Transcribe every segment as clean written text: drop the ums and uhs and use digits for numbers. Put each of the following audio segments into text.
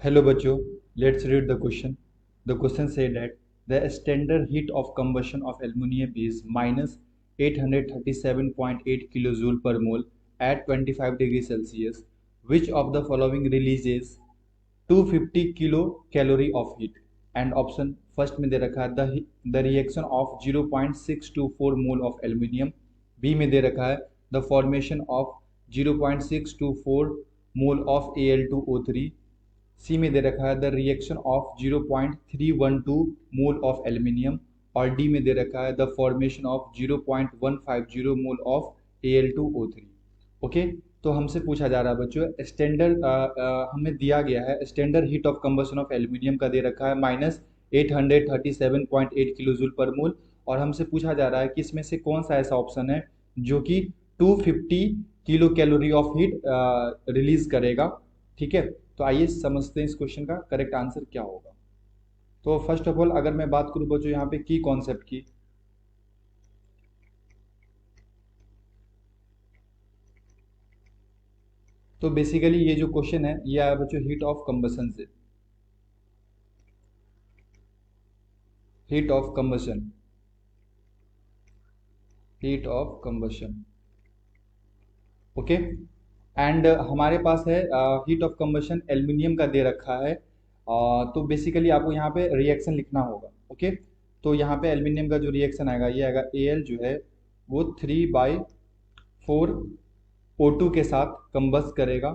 Hello बच्चों, let's read the question. The question said that the standard heat of combustion of aluminium is minus 837.8 kilojoule per mole at 25 degrees Celsius. Which of the following releases 250 kilo calorie of heat? And option first में दे रखा है the reaction of 0.624 mole of aluminium, B में दे रखा है the formation of 0.624 mole of Al2O3, C में दे रखा है the reaction of 0.312 mole of aluminium, और डी में दे रखा है the formation of 0.150 mole of Al2O3। Okay, तो हमसे पूछा जा रहा है बच्चों स्टैंडर्ड हमें दिया गया है standard heat of combustion of aluminium का दे रखा है माइनस 837.8 किलो जूल पर मोल, और हमसे पूछा जा रहा है कि इसमें से कौन सा ऐसा ऑप्शन है जो कि 250 kilo calorie of heat release करेगा। ठीक है, तो आइए समझते हैं इस क्वेश्चन का करेक्ट आंसर क्या होगा। तो फर्स्ट ऑफ ऑल अगर मैं बात करूं बच्चों यहाँ पे की कॉन्सेप्ट की, तो बेसिकली ये जो क्वेश्चन है ये आया बच्चों हीट ऑफ कंबशन से। Heat of combustion, heat of combustion. Okay, and हमारे पास है हीट ऑफ कंबशन एल्यूमिनियम का दे रखा है। तो बेसिकली आपको यहाँ पे रिएक्शन लिखना होगा। ओके, तो यहाँ पे एल्यूमिनियम का जो रिएक्शन आएगा ये आएगा Al जो है वो 3/4 O2 के साथ कंबस्ट करेगा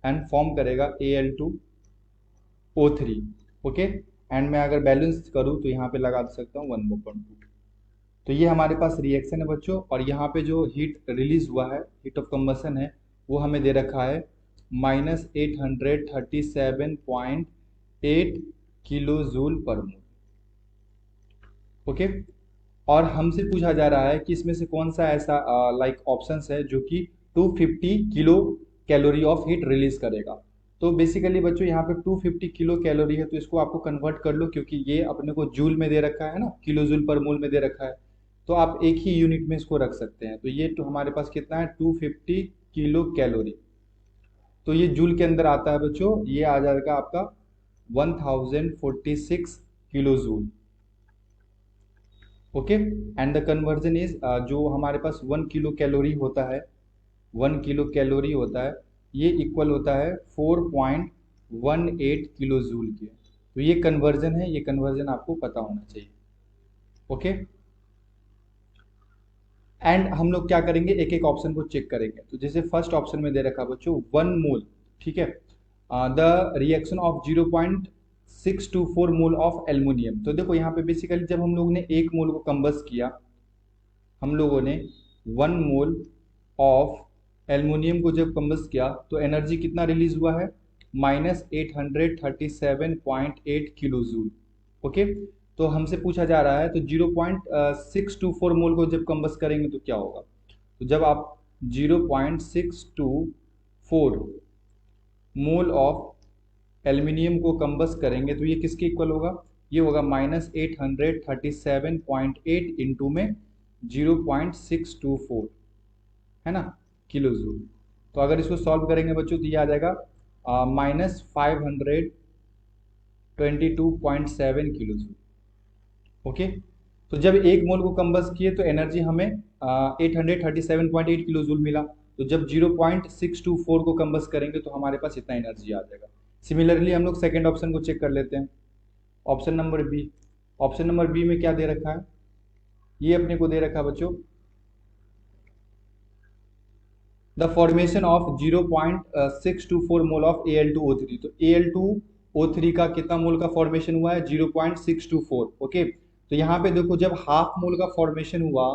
एंड फॉर्म करेगा Al2O3। ओके, एंड मैं अगर बैलेंस करूँ तो यहाँ पे लगा सकता हूँ 1/2। तो ये हमारे पास रिएक्शन है बच्चों, और यहाँ पे जो हीट रिलीज हुआ है हीट ऑफ कंबशन है वो हमें दे रखा है -837.8 किलो जूल पर मोल। ओके, और हमसे पूछा जा रहा है कि इसमें से कौन सा ऐसा लाइक ऑप्शंस है जो कि 250 kilo calorie of heat release करेगा। तो बेसिकली बच्चों यहाँ पे 250 किलो कैलोरी है, तो इसको आपको कन्वर्ट कर लो क्योंकि ये अपने को जूल में दे रखा है ना, किलो जूल पर मोल में दे रखा है, तो आप एक ही यूनिट में इसको रख सकते हैं। तो ये तो हमारे पास कितना है 250 किलो कैलोरी, तो ये जूल के अंदर आता है बच्चों, ये आ जाएगा आपका 1046 kilo joule. Okay, and the conversion is जो हमारे पास 1 किलो कैलोरी होता है ये इक्वल होता है 4.18 किलो जूल के। तो ये कन्वर्जन है, ये कन्वर्जन आपको पता होना चाहिए। ओके, एंड हम लोग क्या करेंगे एक एक ऑप्शन को चेक करेंगे। तो जैसे फर्स्ट ऑप्शन में दे रखा बच्चों 1 मोल, ठीक है, the reaction of 0.624 mole of aluminium. तो देखो यहाँ पे बेसिकली जब हम लोग ने 1 मोल को कंबस्ट किया, हम लोगों ने 1 मोल ऑफ एल्युमिनियम को जब कंबस्ट किया तो एनर्जी कितना रिलीज हुआ है -837.8 किलो जूल। ओके, तो हमसे पूछा जा रहा है तो 0.624 मोल को जब कंबस्ट करेंगे तो क्या होगा। तो जब आप 0.624 मोल ऑफ एल्यूमिनियम को कंबस्ट करेंगे तो ये किसके इक्वल होगा, ये होगा -837.8 इंटू में 0.624 है ना किलो जूल। तो अगर इसको सॉल्व करेंगे बच्चों तो ये आ जाएगा -522.7 किलो जूल। ओके, तो जब 1 मोल को कंबस्ट किए तो एनर्जी हमें 837.8 किलो जूल मिला। तो जब 0.624 को कंबस्ट करेंगे तो हमारे पास इतना एनर्जी आ जाएगा। सिमिलरली हम लोग सेकेंड ऑप्शन को चेक कर लेते हैं, option number B. Option number B में क्या दे रखा है, ये अपने को दे रखा है बच्चों the formation of 0.624 mole of Al2O3। तो Al2O3 का कितना मोल का फॉर्मेशन हुआ है 0.624। ओके, तो यहाँ पे देखो जब हाफ मोल का फॉर्मेशन हुआ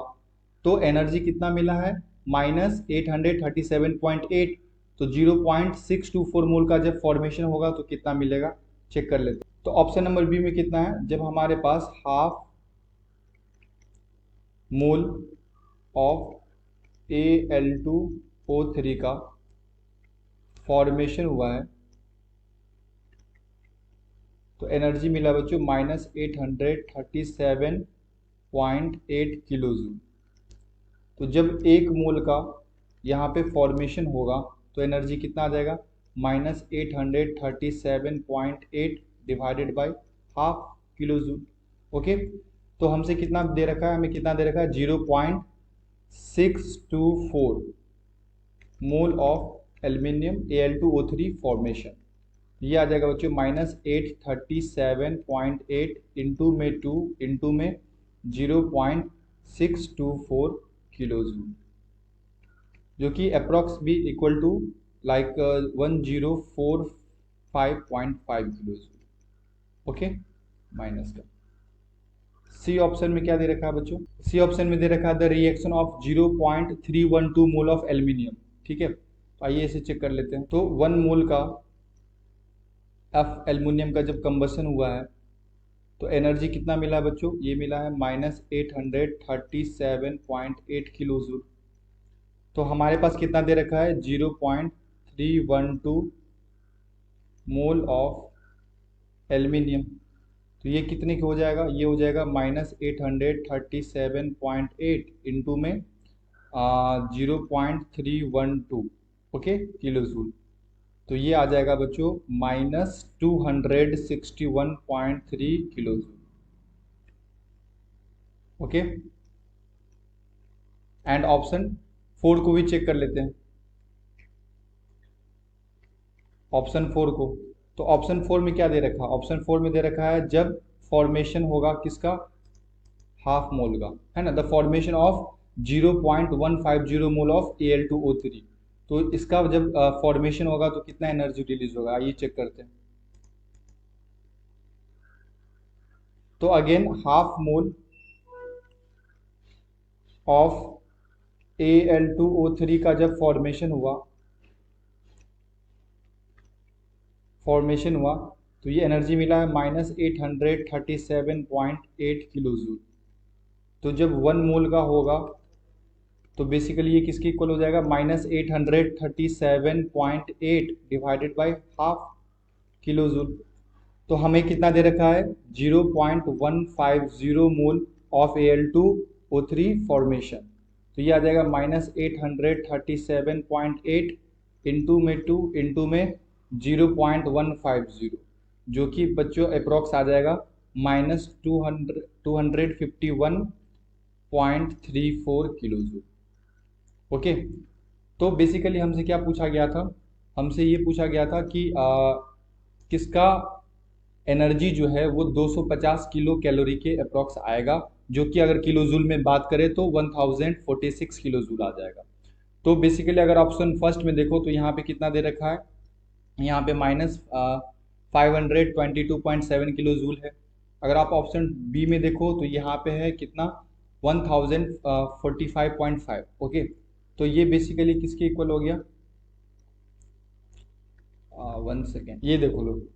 तो एनर्जी कितना मिला है -837.8। तो 0.624 मोल का जब फॉर्मेशन होगा तो कितना मिलेगा चेक कर लेते हैं। तो ऑप्शन नंबर बी में कितना है, जब हमारे पास हाफ मोल ऑफ Al2O3 का फॉर्मेशन हुआ है तो एनर्जी मिला बच्चों -837.8 किलो जूल। तो जब 1 मोल का यहाँ पे फॉर्मेशन होगा तो एनर्जी कितना आ जाएगा -837.8 divided by half kilo joule. Okay, तो हमसे कितना दे रखा है, हमें कितना दे रखा है, 0.624 mole of aluminium Al2O3 formation. ये आ जाएगा बच्चों -837.8 इंटू में 2 इंटू में 0.624 किलो जूल, जो कि अप्रॉक्स भी equal to like 1045.5 kilo joule. Okay, minus का सी ऑप्शन में क्या दे रखा है बच्चों, सी ऑप्शन में दे रखा है the reaction of 0.312 mole of aluminium. ठीक है, तो आइए इसे चेक कर लेते हैं। तो 1 मोल का एल्यूमिनियम का जब कंबशन हुआ है तो एनर्जी कितना मिला है बच्चों, ये मिला है -837.8 किलो जूल। तो हमारे पास कितना दे रखा है, 0.312 मोल ऑफ एल्यूमिनियम। तो ये कितने का हो जाएगा, ये हो जाएगा -837.8 इंटू में 0.312 ओके किलो जूल। तो ये आ जाएगा बच्चों -261.3 kilo joule. Okay, and option 4 को भी चेक कर लेते हैं, ऑप्शन 4 को। तो ऑप्शन 4 में क्या दे रखा है, ऑप्शन 4 में दे रखा है जब फॉर्मेशन होगा किसका, हाफ मोल का, है ना, the formation of 0.150 mole of Al2O3। तो इसका जब फॉर्मेशन होगा तो कितना एनर्जी रिलीज होगा, आइए चेक करते हैं। तो again half mole of Al2O3 का जब फॉर्मेशन हुआ तो ये एनर्जी मिला है -837.8 किलो जूल। तो जब 1 मोल का होगा तो बेसिकली ये किसके इक्वल हो जाएगा, -837.8 divided by half kilo joule. तो हमें कितना दे रखा है, 0.150 मोल ऑफ Al2O3 फॉर्मेशन। तो ये आ जाएगा -837.8 इंटू में 2 इंटू में 0.150, जो कि बच्चों अप्रॉक्स आ जाएगा -251.34 किलो जूल। ओके, तो बेसिकली हमसे क्या पूछा गया था, हमसे ये पूछा गया था कि किसका एनर्जी जो है वो 250 किलो कैलोरी के अप्रॉक्स आएगा, जो कि अगर किलो जूल में बात करें तो 1046 किलो जूल आ जाएगा। तो बेसिकली अगर ऑप्शन फर्स्ट में देखो तो यहाँ पे कितना दे रखा है, यहाँ पे -522.7 किलो जूल है। अगर आप ऑप्शन बी में देखो तो यहाँ पे है कितना, 1045.5। ओके, तो ये बेसिकली किसके इक्वल हो गया, 1 सेकेंड, ये देखो लोग,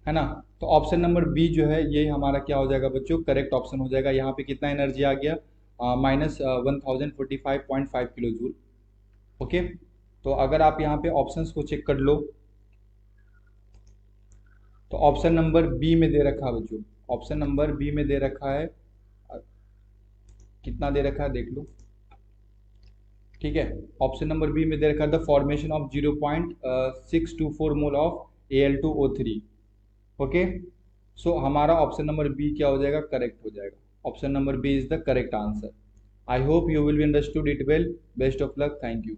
है ना। तो ऑप्शन नंबर बी जो है ये हमारा क्या हो जाएगा बच्चों, करेक्ट ऑप्शन हो जाएगा। यहाँ पे कितना एनर्जी आ गया, -1045.5 किलो जूल। ओके, तो अगर आप यहाँ पे ऑप्शंस को चेक कर लो तो ऑप्शन नंबर बी में दे रखा है बच्चों, ऑप्शन नंबर बी में दे रखा है, कितना दे रखा है देख लो। ठीक है, ऑप्शन नंबर बी में दे रखा है the formation of 0.624 mole of Al2O3। Okay, so हमारा ऑप्शन नंबर बी क्या हो जाएगा, करेक्ट हो जाएगा। Option number B is the correct answer. I hope you will be understood it well. Best of luck, thank you.